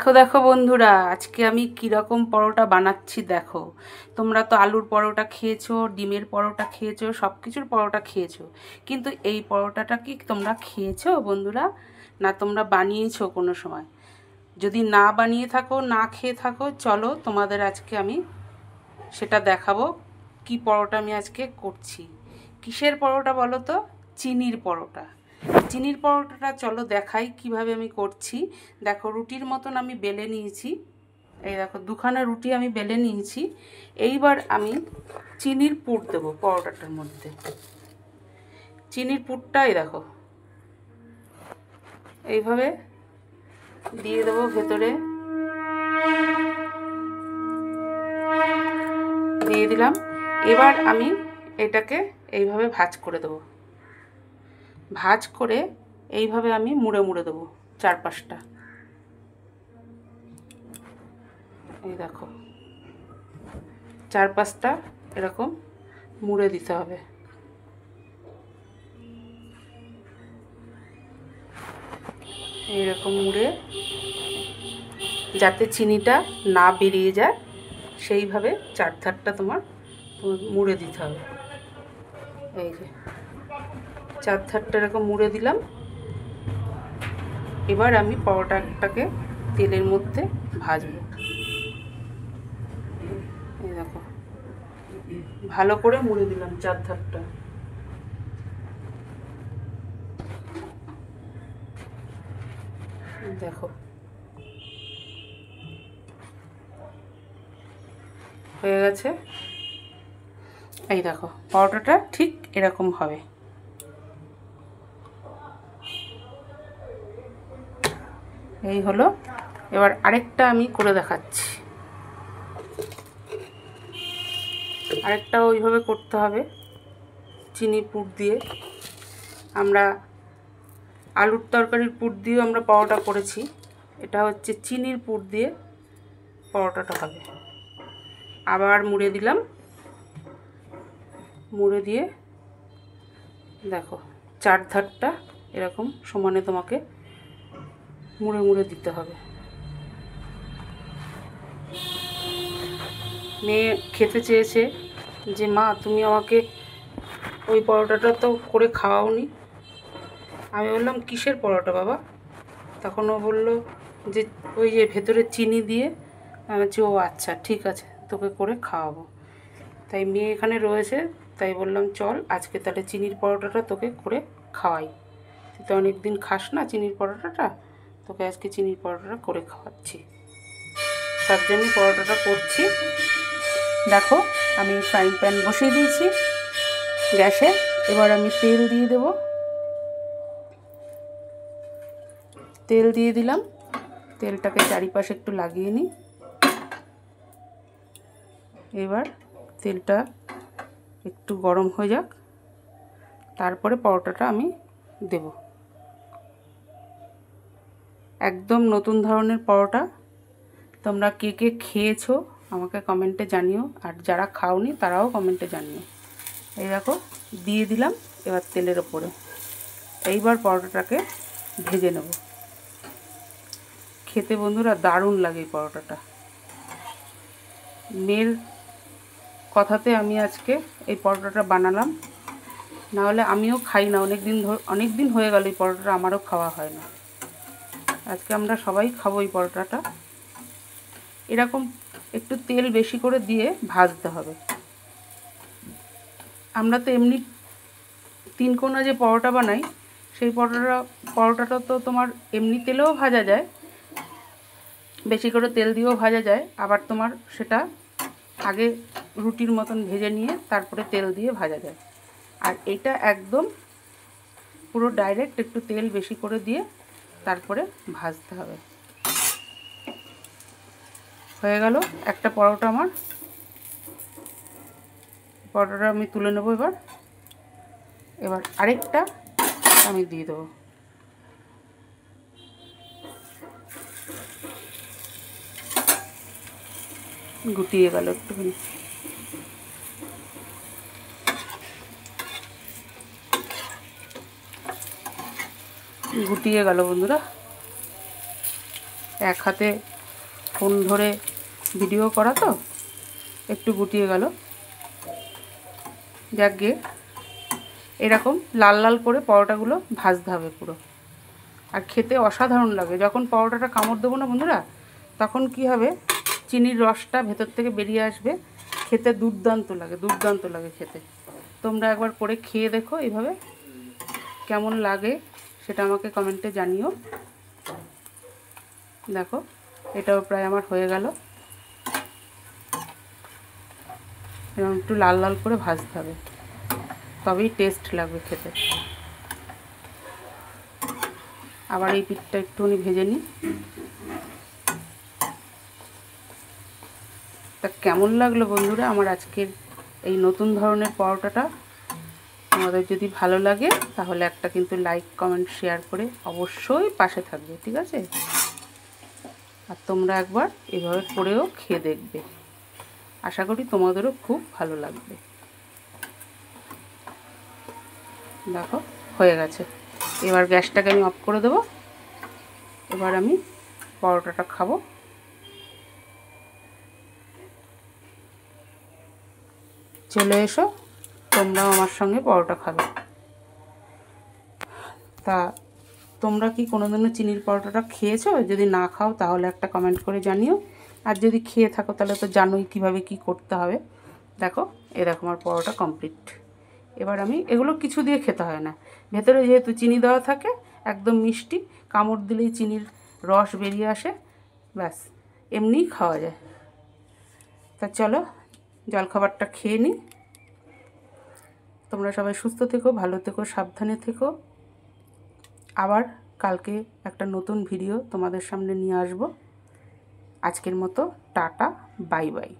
দেখো দেখো বন্ধুরা, আজকে আমি কীরকম পরোটা বানাচ্ছি দেখো। তোমরা তো আলুর পরোটা খেয়েছো, ডিমের পরোটা খেয়েছো, সব কিছুর পরোটা খেয়েছো, কিন্তু এই পরোটাটা কি তোমরা খেয়েছো বন্ধুরা? না তোমরা বানিয়েছো কোনো সময়? যদি না বানিয়ে থাকো, না খেয়ে থাকো, চলো তোমাদের আজকে আমি সেটা দেখাবো। কি পরোটা আমি আজকে করছি, কিসের পরোটা বলো তো? চিনির পরোটা। চিনির পরোটাটা চলো দেখাই কিভাবে আমি করছি। দেখো রুটির মতন আমি বেলে নিয়েছি, এই দেখো দুখানা রুটি আমি বেলে নিয়েছি। এইবার আমি চিনির পুর দেবো পরোটাটার মধ্যে। চিনির পুরটাই দেখো এইভাবে দিয়ে দেবো ভেতরে, দিয়ে দিলাম। এবার আমি এটাকে এইভাবে ভাঁজ করে দেবো, ভাঁজ করে এইভাবে আমি মুড়ে মুড়ে দেবো চারপাশটা। এই দেখো চারপাশটা এরকম মুড়ে দিতে হবে। এইরকম মুড়ে, যাতে চিনিটা না বেরিয়ে যায় সেইভাবে চারধারটা তোমার মুড়ে দিতে হবে। এই যে চারধারটা এরকম মুড়ে দিলাম। এবার আমি পরোটাটাকে তেলের মধ্যে ভাজবো। এই দেখো ভালো করে মুড়ে দিলাম চারধারটা। দেখো হয়ে গেছে। এই দেখো পরোটাটা ঠিক এরকম হবে। এই হলো। এবার আরেকটা আমি করে দেখাচ্ছি। আরেকটা ওইভাবে করতে হবে, চিনি পুর দিয়ে। আমরা আলুর তরকারির পুর দিয়েও আমরা পরোটা করেছি, এটা হচ্ছে চিনির পুর দিয়ে পরোটাটা হবে। আবার মুড়ে দিলাম, মুড়ে দিয়ে দেখো চারধারটা এরকম সমানে তোমাকে মুড়ে মুড়ে দিতে হবে। মেয়ে খেতে চেয়েছে যে মা তুমি আমাকে ওই পরোটাটা তো করে খাওয়াওনি। আমি বললাম কিসের পরোটা বাবা? তখন ও বললো যে ওই যে ভেতরে চিনি দিয়ে। আমি বলছি ও আচ্ছা ঠিক আছে, তোকে করে খাওয়াবো। তাই মেয়ে এখানে রয়েছে, তাই বললাম চল আজকে তাহলে চিনির পরোটাটা তোকে করে খাওয়াই। তুই তো অনেক দিন খাস না চিনির পরোটাটা, তোকে আজকে চিনির পরোটাটা করে খাওয়াচ্ছি। তার জন্য পরোটাটা করছি। দেখো আমি ফ্রাইং প্যান বসিয়ে দিয়েছি গ্যাসে। এবার আমি তেল দিয়ে দেব। তেল দিয়ে দিলাম, তেলটাকে চারিপাশে একটু লাগিয়ে নিই। এবার তেলটা একটু গরম হয়ে যাক, তারপরে পরোটাটা আমি দেব। একদম নতুন ধরনের পরোটা। তোমরা কে কে খেয়েছো আমাকে কমেন্টে জানিও, আর যারা খাওনি তারাও কমেন্টে জানিও। এই দেখো দিয়ে দিলাম এবার তেলের ওপরে। এইবার পরোটাটাকে ভেজে নেব। খেতে বন্ধুরা দারুণ লাগে এই পরোটাটা। মেয়ের কথাতে আমি আজকে এই পরোটাটা বানালাম, নাহলে আমিও খাই না। অনেক দিন হয়ে গেল এই পরোটাটা আমারও খাওয়া হয় না। আজকে আমরা সবাই খাবো এই পরোটাটা। এরকম একটু তেল বেশি করে দিয়ে ভাজতে হবে। আমরা তো এমনি তিনকোনা যে পরোটা বানাই, সেই পরোটাটা তো তোমার এমনি তেলেও ভাজা যায়, বেশি করে তেল দিয়েও ভাজা যায়। আবার তোমার সেটা আগে রুটির মতন ভেজে নিয়ে তারপরে তেল দিয়ে ভাজা যায়। আর এটা একদম পুরো ডাইরেক্ট একটু তেল বেশি করে দিয়ে তারপরে ভাজতে হবে। হয়ে গেল একটা পরোটা আমার। পরোটাটা আমি তুলে নেব। এবার আরেকটা আমি দিয়ে দেবো। গুটিয়ে গেল একটুখানি। গুটিয়ে গেল বন্ধুরা। এক হাতে ফোন ধরে ভিডিও করা তো একটু গুটিয়ে গেল। যাক গে, এরকম লাল লাল করে পরোটাগুলো ভাজতে হবে পুরো। আর খেতে অসাধারণ লাগে। যখন পরোটাটা কামড় দেবো না বন্ধুরা, তখন কি হবে, চিনির রসটা ভেতর থেকে বেরিয়ে আসবে। খেতে দুর্দান্ত লাগে, দুর্দান্ত লাগে খেতে। তোমরা একবার করে খেয়ে দেখো এইভাবে, কেমন লাগে সেটা আমাকে কমেন্টে জানিও। দেখো এটাও প্রায় আমার হয়ে গেল। এরকম একটু লাল লাল করে ভাজতে হবে, তবেই টেস্ট লাগবে খেতে। আবার এই পিঠটা একটুখানি ভেজে নিই। তা কেমন লাগলো বন্ধুরা আমার আজকের এই নতুন ধরনের পরোটাটা? তোমাদের যদি ভালো লাগে তাহলে একটা কিন্তু লাইক কমেন্ট শেয়ার করে অবশ্যই পাশে থাকবে, ঠিক আছে? আর তোমরা একবার এভাবে করেও খেয়ে দেখবে, আশা করি তোমাদেরও খুব ভালো লাগবে। দেখো হয়ে গেছে। এবার গ্যাসটাকে আমি অফ করে দেবো। এবার আমি পরোটাটা খাবো। চলে এসো, তোমরাও আমার সঙ্গে পরোটা খাবে। তা তোমরা কি কোনোদিনও চিনির পরোটাটা খেয়েছো? যদি না খাও তাহলে একটা কমেন্ট করে জানিও। আর যদি খেয়ে থাকো তাহলে তো জানোই কীভাবে কি করতে হবে। দেখো এরকম আমার পরোটা কমপ্লিট। এবার আমি এগুলো কিছু দিয়ে খেতে হয় না, ভেতরে যেহেতু চিনি দেওয়া থাকে, একদম মিষ্টি, কামড় দিলেই চিনির রস বেরিয়ে আসে, ব্যাস এমনিই খাওয়া যায়। তা চলো জলখাবারটা খেয়ে নিই। তোমরা সবাই সুস্থ থেকো, ভালো থেকো, সাবধানে থেকো। আবার কালকে একটা নতুন ভিডিও তোমাদের সামনে নিয়ে আসবো। আজকের মতো টাটা, বাই বাই।